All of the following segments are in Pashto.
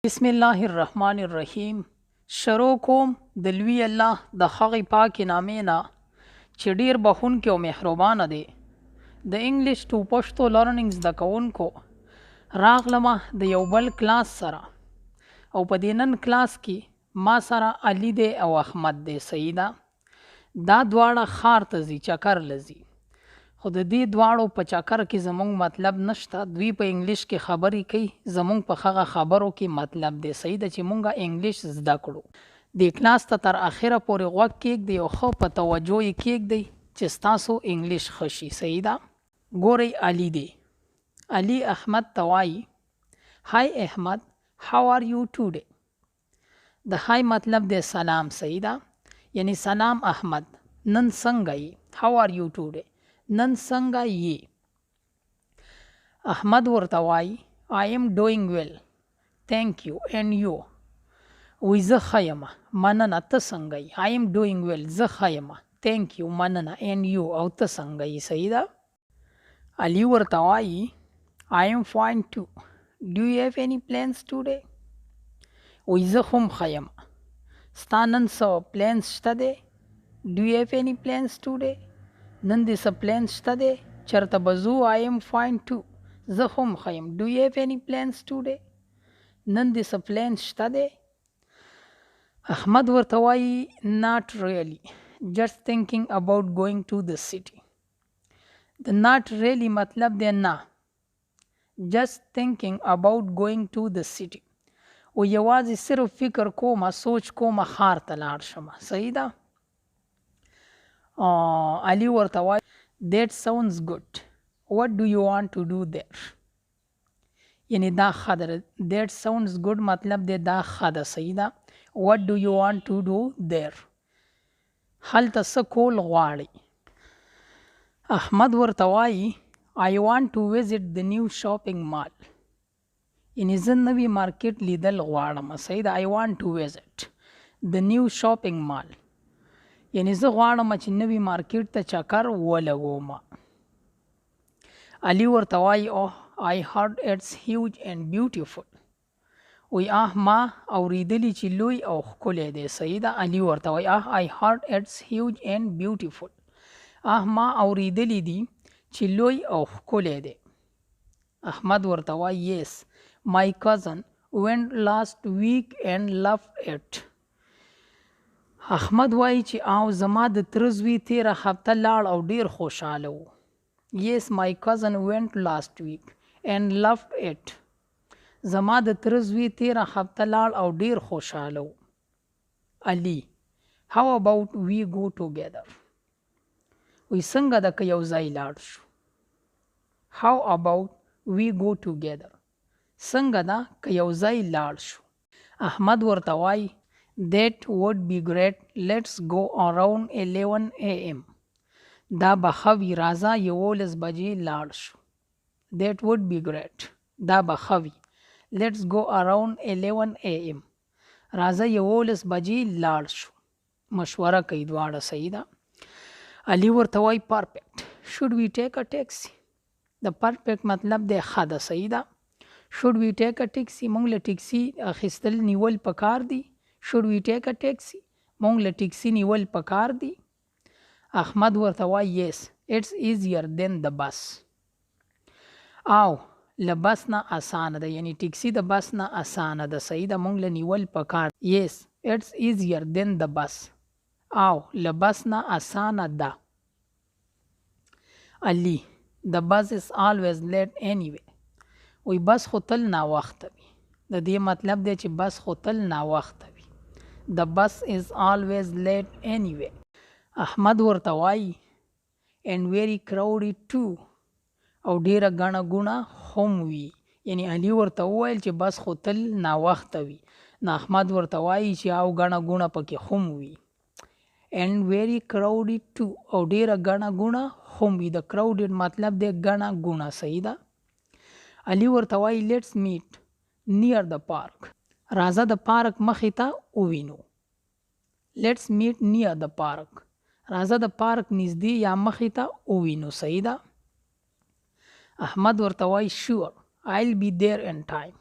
बिस्मिल्लाहिर्रहमानिर्रहीम। शरो कोम د لوی الله د هغې پاکې نامې نه چې ډیر بخښونکی او مهربانه دی. د انګلیش ټو پښتو لرننګ زده کوونکو راغلمه د یو بل کلاس سره، او په دې نن کلاس کې ما سره علي دی او احمد دی. صحیح ده، دا دواړه ښار ته ځي، چکر لځي، خو د دې دواړو په چکر کې زمونږ مطلب نشته. دوی په انګلیش کې خبرې کوي، زمونږ په هغه خبرو کې مطلب دی. صحیح ده چې مونږه انګلیش زده کړو. دې کلاس ته تر اخره پورې غوږ کېږدئ او ښه په توجه یې کېږدئ چې ستاسو انګلیش ښه شي. صحیح ده. ګورئ، علي دی. علي احمد ته وایي هاي احمد، how are you today؟ د هاي مطلب دی سلام. صحیح ده، یعنی سلام احمد، نن څنګه یې؟ how are you today؟ نن څنګه یې؟ احمد ورته وایي I am doing well thank you and you؟ وی زه ښه یمه، مننه، ته څنګه یې؟ I am doing well، زه ښه یمه، thank you، مننه، and you، او ته څنګه یې؟ صحیح ده. علي ورته وایي I am fine too do you have any plans today؟ وی زه هم ښه یمه، ستا نن څه پلانس شته دی؟ do you have any plans today؟ نن دې څه پلانس شته دی؟ چېرته به ځو؟ I am fine too، زه هم ښه یم. do you have any plans today؟ نن دې څه پلانس شته دی؟ احمد ورته وایي not really just thinking about going to the city. د not really مطلب دی نه، just thinking about going to the city، او یوازې صرف فکر کومه، سوچ کومه ښار ته لاړ شمه. صحیح ده. علي ورته وایي that sounds good what do you want to do there؟ یعنی دا ښه ده. that sounds good مطلب دی دا ښه ده. صحیح ده. what do you want to do there؟ هلته څه کول غواړئ؟ احمد ورته وایي I want to visit the new shopping mall، یعنی زه نوی مارکیټ لیدل غواړم. صحیح ده. I want to visit the new shopping mall، یعنی زه غواړم چې نوی مارکیټ ته چکر ولګوم. علي ورته وایي oh I heard it's huge and beautiful، وی ما اوریدلی چې لوی او ښکلی دی. صحیح ده. علي ورته وایي I heard it's huge and beautiful، ما اوریدلی دی چې لوی او ښکلی دی. احمد ورته وایي yes my cousin went last week and loved it، احمد وایي چې او زما د تره زوی تېره هفته لاړ او ډیر خوشحاله و. yes my cousin went last week and loved it، زما د تره زوی تېره هفته لاړ او ډیر خوشحاله و. علي how about we go together؟ وی څنګه ده که یو ځای لاړ شو؟ how about we go together، څنګه ده که یو ځای لاړ شو؟ احمد ورته وایي that would be great let's go around 11 am، دا به ښه وي، راځه 11 بجې لاړ شو. that would be great، دا به ښه وي، let's go around 11 am، راځه 11 بجې لاړ شو. مشوره کوي دواړه. صحیح ده. علي ورته وایي perfect should we take a taxi؟ د perfect مطلب دی ښه ده. صحیح ده. should we take a taxi، مونږ له ټیکسي اخیستل نیول پکار دی. should we take a taxi، مونږ له ټیکسي نیول پکار دی. احمد ورته وایي yes it's easier than the bus، او له بس نه اسانه ده، یعنی ټیکسي د بس نه اسانه ده. صحیح ده. مونږ له نیول پکار. yes it's easier than the bus، او له بس نه اسانه ده. علي the bus is always late anyway، وی بس خو تل ناوخته وي. د دې مطلب دی چې بس خو تل ناوخته وي. the bus is always late anyway۔ احمد ورته وایي and very crowded too، او ډیره ګڼه ګوڼه هم وي. یعنی علي ورته وویل چې بس خو تل ناوخته وي، نو احمد ورته وایي چې او ګڼه ګوڼه پکې هم وي. and very crowded too، او ډیره ګڼه ګوڼه هم وي. د crowded مطلب دی ګڼه ګوڼه. صحیح ده. علي ورته وایي let's meet near the park، راځه د پارک مخې ته ووینو. let's meet near the park، راځه د پارک نږدې یا مخې ته ووینو. صحیح ده. احمد ورته وایي sure I'll be there in time،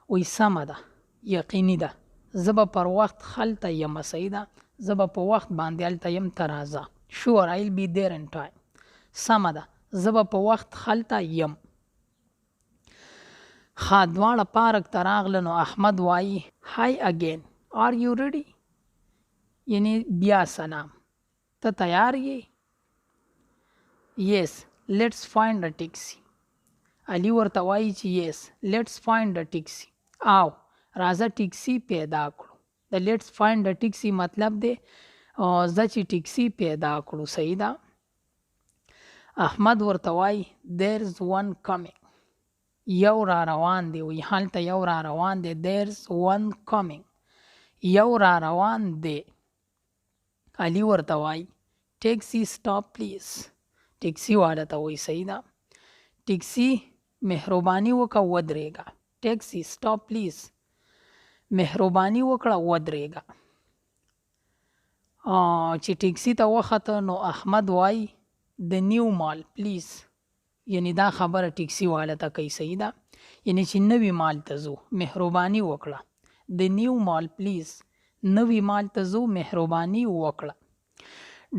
وی سمه ده، یقیني ده، زه به پر وخت هلته یم. صحیح ده، زه به په وخت باندې هلته یم، ته راځه. Sure, I'll be there in time. سمه ده، زه به په وخت هلته یم. ښه، دواړه پارک ته راغله نو احمد وایي Hi again, are you ready؟ یعنی بیا سلام، ته تیار یې؟ Yes, let's find a taxi. علي ورته وایي چې yes, let's find a taxi. او راځه ټیکسي پیدا کړو. د let's find a taxi مطلب دی زه چې ټیکسي پیدا کړو. صحیح ده. احمد ورته وایي there's one coming. یو را روان دی. وی هلته یو را روان دی. there's one coming. یو را روان دی. علي ورته وایي taxi stop please. ټیکسي والا ته وایي صحیح ده. ټیکسي مهرباني وکړه ودرېږه. ټیکسي stop please. مهرباني وکړه ودرېږه. چې ټیکسي ته وخته نو احمد وایي the new mall please. یعنی دا خبره ټیکسي والا ته کوي. صحیح ده. یعنی چې نوي مال ته ځو، مهرباني وکړه. the new mall please. نوي مال ته ځو، مهرباني وکړه.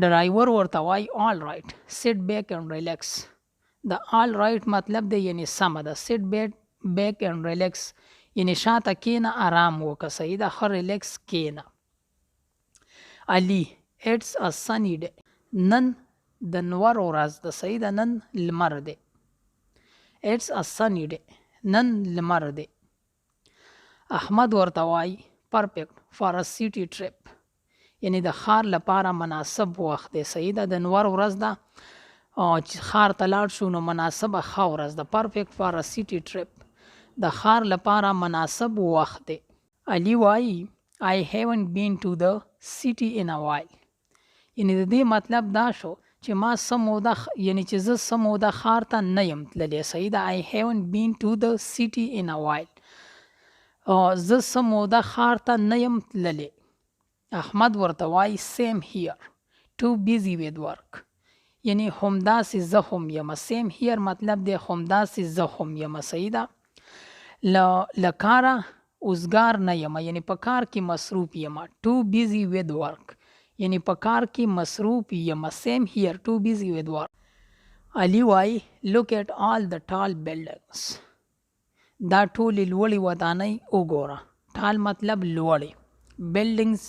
ډرایور ورته وایي all right, sit back and relax. د all right مطلب دی یعنی سمه ده. sit back and relax یعنی شاته کېنه، آرام وکړه. صحیح ده. ښه ریلیکس کېنه. علي it's a sunny day. نن د نور ورځ ده. صحیح ده. نن لمر دی. it's a sunny day. نن لمر دی. احمد ورته وایي perfect for a city trip. یعنی د ښار لپاره مناسب وخت دی. صحیح ده. د نور ورځ ده چې ښار ته لاړ شو نو مناسبه ښه ورځ ده. perfect for a city trip. د ښار لپاره مناسب وخت دی. علي وایي I haven't been to the city in a while. یعنی د دې مطلب دا شو چې ما څه موده یعنی چې زه څه موده ښار ته نه یم تللی. صحیح ده. I haven't been to the city in a while. زه څه موده ښار ته نه یم تللی. احمد ورته وایي same here, too busy with work. یعنی همداسې زه هم یم. same here مطلب دی همداسې زه هم یم. صحیح ده. له کاره اوزګار نه یم، یعنی په کار کې مصروف یم. too busy with work یعنی په کار کې مصروف یم. same here, too busy with work. علي وایي look at all the tall buildings. دا ټولې لوړې ودانۍ وګوره. tall مطلب لوړې. buildings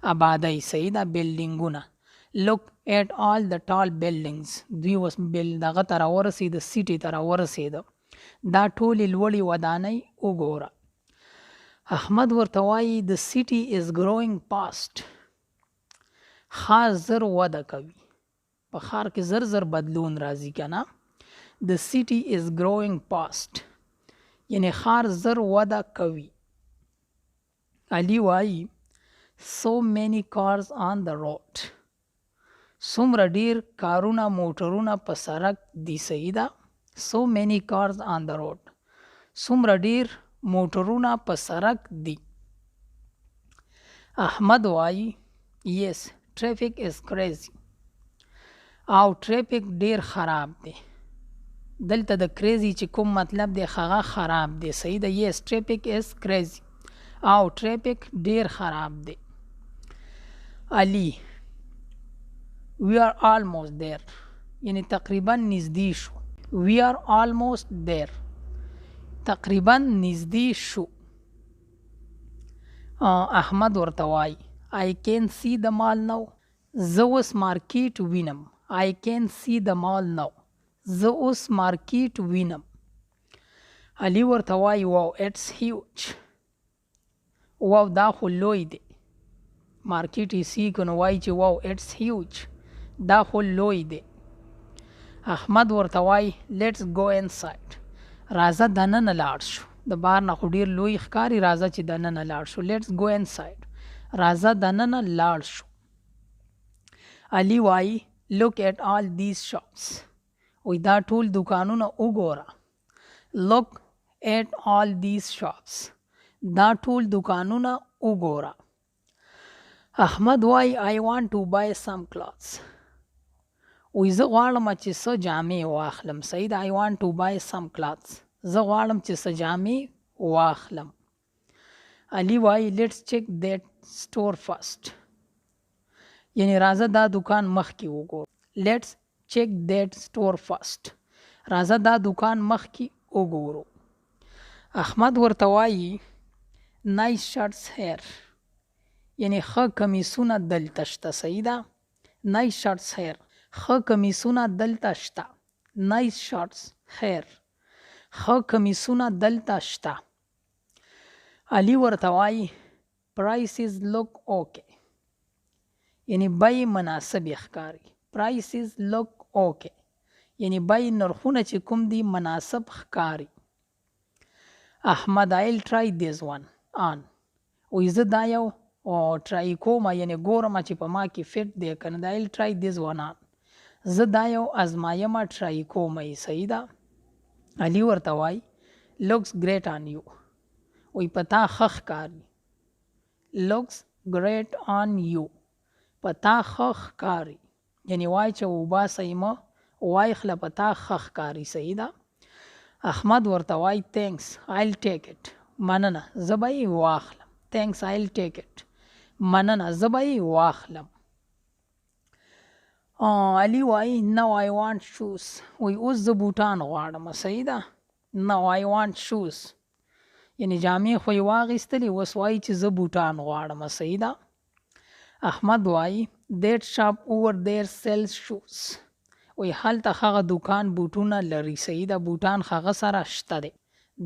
آبادۍ. صحیح ده. بلډینګونه. look at all the tall buildings. دوی اوس دغه ته راورسېده، سیټي ته راورسېده. دا ټولې لوړې ودانۍ وګوره. احمد ورته وایي the city is growing fast. ښار زر وده کوي. په ښار کې زر زر بدلون راځي که نه. the city is growing fast یعنی ښار زر وده کوي. علي وایي so many cars on the road. څومره ډیر کارونه موټرونه په سړک دي. صحیح ده. so many cars on the road. څومره ډیر موټرونه په سړک دي. احمد وایي yes, traffic is crazy. او ټریفیک ډیر خراب دی. دلته د کریزي چې کوم مطلب دی هغه خراب دی. صحیح ده. yes, traffic is crazy. او ټریفیک ډیر خراب دی. علي we are almost there. یعنی تقریبا نږدې شو. we are almost there. تقریبا نږدې شو. احمد ورته وایي I can see the mall now. زه اوس مارکیټ وینم. I can see the mall now. زه اوس مارکیټ وینم. علي ورته وایي wow, it's huge. واو دا خو لوی دی. مارکیټ یې سی که نو وایي چې wow, it's huge. دا خو لوی دی. احمد ورته وایي let's go inside. راځه دننه لاړ شو. د بار نه خو ډېر لوی ښکاري. راځه چې دننه لاړ شو. let's go inside. راځه دننه لاړ شو. علي وایي look at all these shops. وی دا ټول دکانونه وګوره. look at all these shops. دا ټول دکانونه وګوره. احمد وایي I want to buy some clothes. وی زه غواړم چې څه جامې واخلم. صحیح ده. I want to buy some clothes. زه غواړم چې څه جامې واخلم. علي وایي لیټس چیک دیٹ سٹور فاست، یعنی راځه دا دکان مخکې وګورو. لیټس چیک دیٹ سٹور فاست، راځه دا دکان مخکې وګورو. احمد ورته وایي نایس شرټس هیر، یعنی ښه کمیسونه دلته شته. صحیح ده. نایس شرټس هیر، ښه کمیسونه دلته شته. نایس شرټس هیر، ښه کمیسونه دلته شته. علي ورته وایي پرایسز لوک اوکے، یعنی بیې مناسبې ښکاري. پرایسز لوک اوکے، یعنی بیې نرخونه چې کوم دي مناسب ښکاري. احمد آیل ټرای دیز ون آن، وایي زه دا یو ټرای کوم، یعنی ګورم چې په ما کې فټ دی که نه. د آیل ټرای دیز ون آن، زه دا یو ازمایمه ټرای کوم. صحیح ده. علي ورته وایي لوکس ګریټ آن یو، وایي په تا ښه ښکاري. لوکس ګریټ آن یو، په تا ښه ښکاري، یعنی وایي چې وباسئ مه، وایي خله په تا ښه ښکاري. صحیح ده. احمد ورته وایي تینکس آیل ټیک اټ، مننه زه به یې واخلم. تینکس آیل ټیک اټ، مننه زه به یې واخلم. علي وایي نو آی وانټ شوز، وایي اوس زه بوټان غواړم. صحیح ده. نو آی وانټ شوز، یعنی جامې خو یې واخیستلې، اوس وایي چې زه بوټان غواړم. صحیح ده. احمد وایي دیټ شاپ اوور دیر سیلز شوز، وایي هلته هغه دکان بوټونه لري. صحیح ده. بوټان هغه سره شته دی.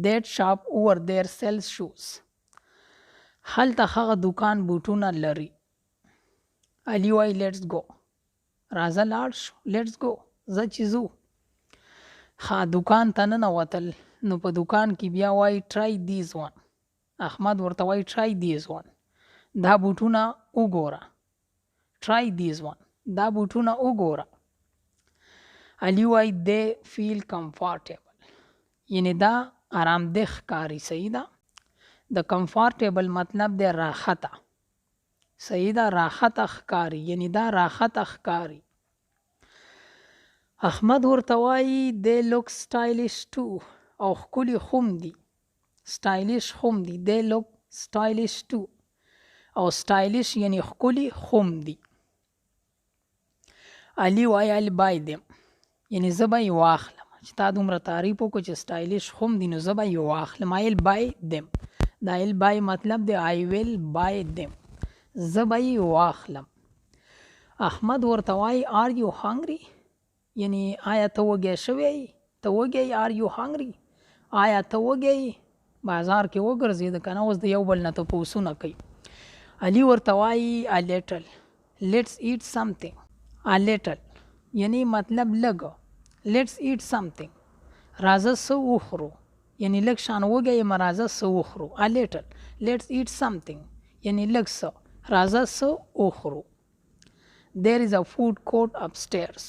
دیټ شاپ اوور دیر سیلز شوز، هلته هغه دکان بوټونه لري. علي وایي لیټس گو، راځه لاړ شو. لیټس گو، ځه چې ځو. ها دکان ته ننوتل، نو په دکان کې بیا وایي ټرای دیز ون. احمد ورته وایي ټرای دیز ون، دا بوټونه وګوره. ټرای دیز ون، دا بوټونه وګوره. علي وایي دی فیل کمفارټیبل، یعنی دا آرامده ښکاري. صحیح ده. د کمفارټیبل مطلب دی راحته. صحیح ده. راحته ښکاري، یعنی دا راحته ښکاري. احمد ورته وایي دی لوک سټایلیش ټو، او ښکلي هم دي. سټایلیش هم دي. دی لوک سټایلیش ټو، او سټایلیش یعنی ښکلي هم دي. علي وایي آیل بای دیم، یعنی زه به یې واخلم. چې تا دومره تعریف وکړو چې سټایلیش هم دي، نو زه به یې واخلم. آیل بای دیم، د آیل بای مطلب دی آی ویل بای دیم، زه به یې واخلم. احمد ورته وایي آر یو هنګري، یعنی آیا ته وږی شوی یې؟ ته وږی آر یو هنګري، آیا ته وږی یې؟ بازار کې وګرځېده که نه، اوس د یو بل نه تپوسونه کوي. علي ورته وایي ا لیټل، لیټس ایټ سمثینګ. ا لیټل یعنی مطلب لږ. لیټس ایټ سمثینګ، راځه څه وخورو، یعنی لږ شان وږی یم، راځه څه وخورو. ا لیټل، لیټس ایټ سمثینګ، یعنی لږ څه، راځه څه وخورو. دیر از ا فوډ کورټ اپسټیرز،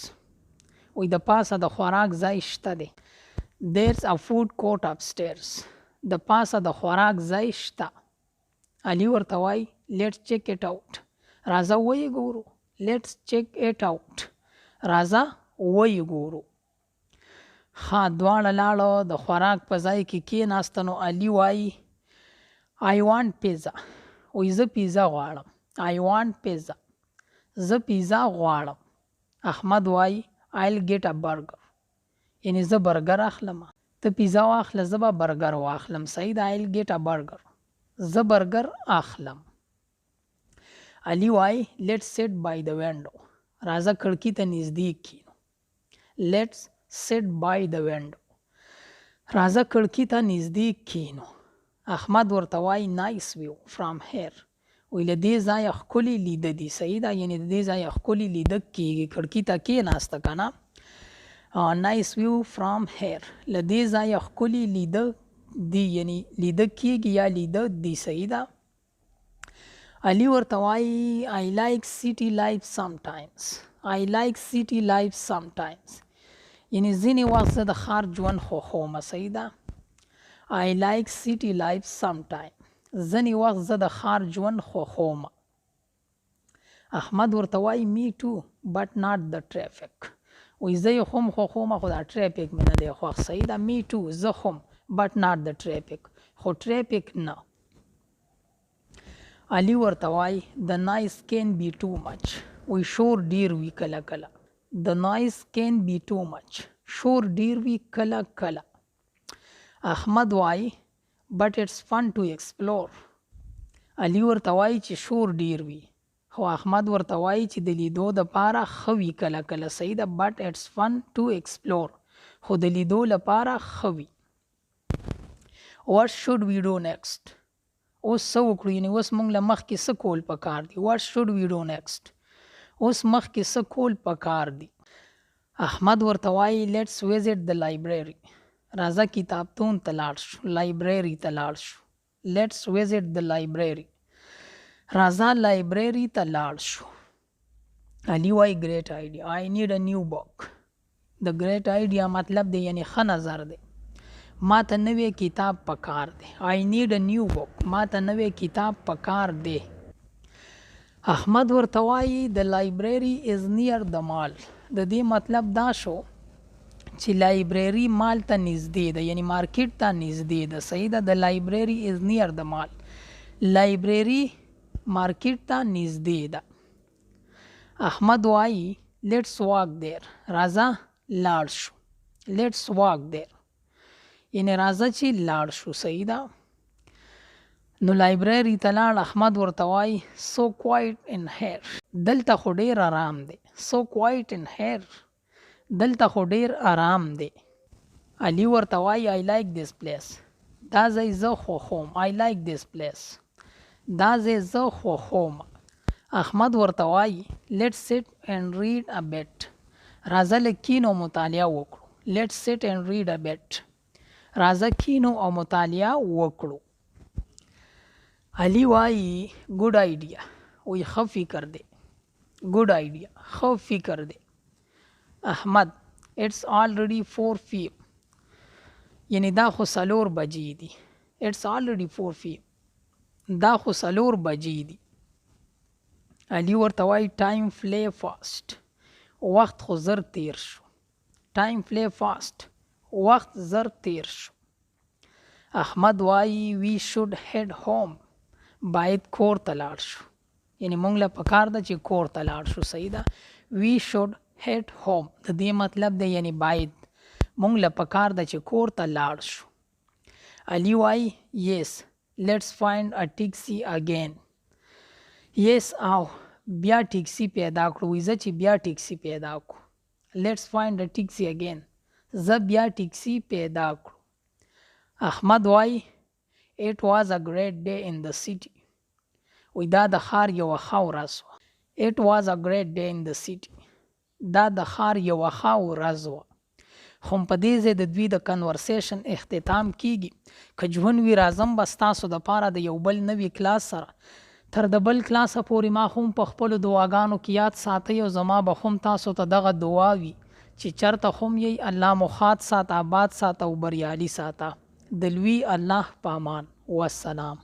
وایي د پاسه د خوراک ځای شته دی. دیرز ا فوډ کورټ اپسټیرز، د پاسه د خوراک ځای شته. علي ورته وایي لیټس چیک اټ آوټ، راځه ویې ګورو. لیټس چیک اټ آوټ، راځه ویې ګورو. ها دواړه لاړه، د خوراک په ځای کې کېناسته. نو علي وایي آی وانټ پیزا، وایي زه پیزا غواړم. آی وانټ پیزا، زه پیزا غواړم. احمد وایي آیل ګیټ ا برګر، یعنی زه برګر اخلم. ته پیزا واخله، زه به برګر واخلم. صحیح ده. آیل ګیټ ا برګر، زه برګر اخلم. علي وایي لیټس سیټ بای د وینډو، راځه کړکۍ ته نږدې کښېنو. لیټس سیټ بای د وینډو، راځه کړکۍ ته نږدې کښېنو. احمد ورته وایي نایس ویو فرام هیر، وایي له دې ځایه ښکلي لیده دي. صحیح ده. یعنی د دې ځایه ښکلي لیده کېږي. کړکۍ ته کېناسته که نه. نایس ویو فرام هیر، له دې ځایه ښکلي لیده دي، یعنی لیده کېږي یا لیده دي. صحیح ده. علي ورته وایي آی لایک سیټي لایف سمټایمز، آی لایک سیټي لایف سمټایمز، یعنی ځینې وخت زه د ښار ژوند خوښوم. صحیح ده. آی لایک سیټي لایف سمټایم، ځینې وخت زه د ښار ژوند خوښوم. احمد ورته وایي می ټو بټ ناټ د ټریفک، وایي زه یې هم خوښوم خو دا ټریفک مې نه دی خوښ. صحیح ده. می ټو، زه هم، بټ ناټ د ټریفک، خو ټریفک نه. علي ورته وایي the noise can be too much. وی شور ډیر وي کله کله. the noise can be too much. شور ډیر وي کله کله. احمد وایي but it's fun to explore. علي ورته وایي چې شور ډیر وي خو احمد ورته وایي چې د لیدو دپاره ښه وي کله کله. صحیح ده. but it's fun to explore. خو د لیدو لپاره ښه وي. what should we do next. اوس څه وکړو یعنې اوس موږ له مخکې څه کول پکار دي. what should we do next. اوس مخکې څه کول پکار دي. احمد ورته وایي let's visit the library. راځه کتابتون ته لاړ شو. لایبرري ته لاړ شو. let's visit the library. راځه لایبرري ته لاړ شو. علي وایي great idea. I need a new book. د great idea مطلب دی یعنی ښه نظر دی. ما ته نوی کتاب پکار دی. I need a new book. ما ته نوی کتاب پکار دی. احمد ورته وایي the library is near the mall. د دې مطلب دا شو چې لایبرري مال ته نږدې ده یعنی مارکیټ ته نږدې ده. صحیح ده. the library is near the mall. لایبرري مارکیټ ته نږدې ده. احمد وایي let's walk there. راځه لاړ شو. let's walk there. یعنی راځه چې لاړ شو. صحیح ده. نو لایبرري ته لاړ. احمد ورته وایي so quiet in here. دلته خو ډېر آرام دی. so quiet in here. دلته خو ډېر آرام دی. علي ورته وایي I like this place. دا ځای زه خوښوم. I like this place. دا ځای زه خوښوم. احمد ورته وایي let's sit and read a bit. راځه لږ کینو مطالعه وکړو. let's sit and read a bit. راځه کینو او مطالعه وکړو. علي وایي good idea. وی ښه فکر دی. good idea. ښه فکر دی. احمد it's already 4 p.m. یعنی دا خو 4 بجې دي. it's already 4 p.m. دا خو 4 بجې دي. علي ورته وایي time fly fast. وخت خو زر تیر شو. time fly fast. وخت زر تیر شو. احمد وایي we should head home. باید کور ته لاړ شو. یعنی موږ له پکار ده چې کور ته لاړ شو. صحیح ده. we should head home. د دې مطلب دی یعنی باید موږ له پکار ده چې کور ته لاړ شو. علي وایي yes let's find a taxi again. yes او بیا ټیکسي پیدا کړو. وایي زه چې بیا ټیکسي پیدا کړو. let's find a taxi again. زه بیا ټیکسي پیدا کړو. احمد وایي it was a great day in the city. وی دا د ښار یوه ښه ورځ وه. it was a great day in the city. دا د ښار یوه ښه ورځ وه. خو په دې ځای د دوی د کنورسیشن اختتام کیږي. که ژوند وي راځم به ستاسو دپاره د یو بل نوي کلاس سره. تر د بل کلاسه پورې ما خو په خپلو دعاګانو کې یاد ساتئ او زما به خو تاسو ته دغه دعا وي چې چرته خو یې الله مو ښاد ساته، آباد ساته او بریالي ساته. د لوی الله په امان. والسلام.